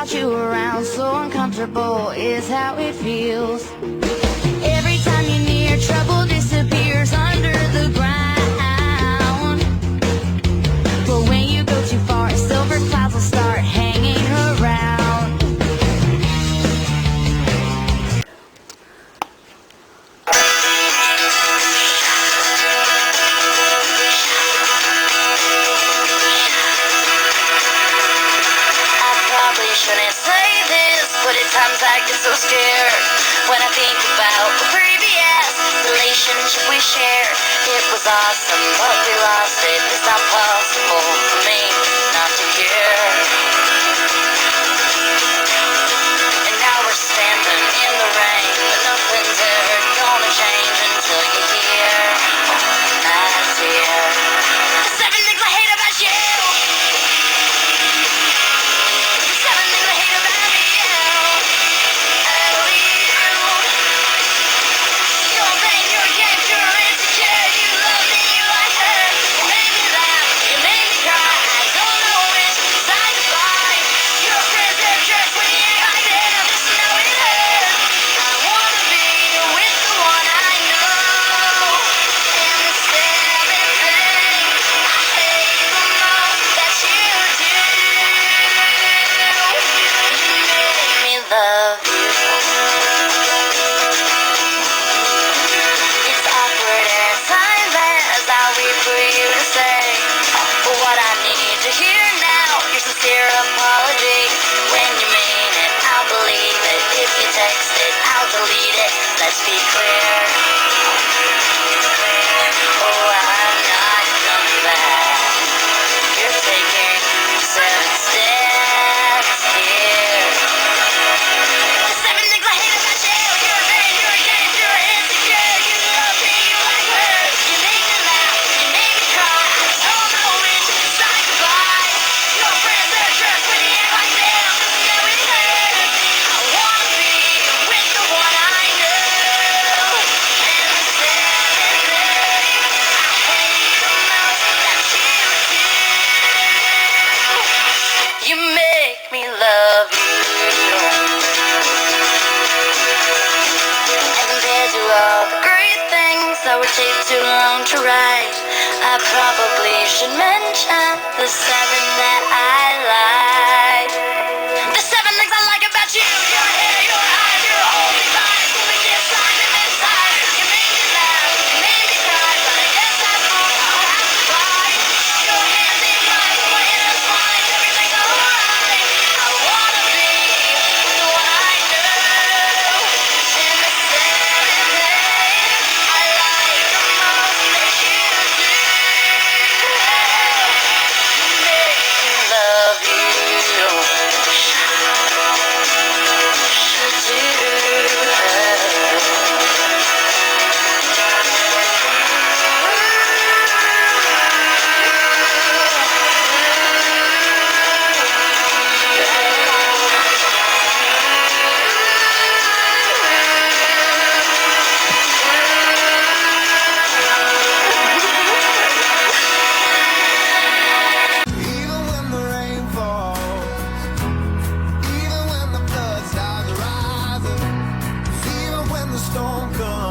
without you around, so uncomfortable is how it feels. Every time you're near, trouble disappears under the ground. But when you go too far, silver clouds will start hanging around. I probably shouldn't say this, but at times I get so scared when I think about the previous relationship we shared. It was awesome, but we lost it. It's not possible for me not to care. And now we're standing in the rain, but nothing's ever gonna change until you're here, my dear. The 7 things I hate about you. The 7 things I hate about you. Oh, you. You're vain, you're against, you're insecure. You love me, you like her. You made me laugh, you made me cry. I don't know which side to fight. Your friends, they're jerks when you ain't like them. This is how it hurts. I wanna be with the one I know. And the 7 things I hate the most that you do. You make me love you. It's awkward and silent as I wait for you to say what I need to hear now. Your sincere apology. When you mean it, I'll believe it. If you text it, I'll delete it. Let's be clear. Oh, I'm not coming back. You're taking 7 steps here. The 7 things I hate about you. You're vain, you're against, you're insecure. You love me, you like her. You make me laugh, you make me cry. I don't know which side to fight. Your friends, they're jerks when you ain't like them. This is how it hurts. I wanna be with the one I know. And the 7 things I hate the most that you do. You make me love you. And compared to all the great things that would take too long to write, I probably should mention the 7 that I like. The 7 things I like about you. Your hair, your eyes, your whole design. When we get side to side, you make me laugh, you make me cry. But I guess that's all I'll have to buy. Your hands in mine, my hands mine. Everything's alright. I wanna be with the one I know. And the 7 things I like the most that you do. Make me love you. Even when the rain falls, even when the flood starts rising, even when the storm comes.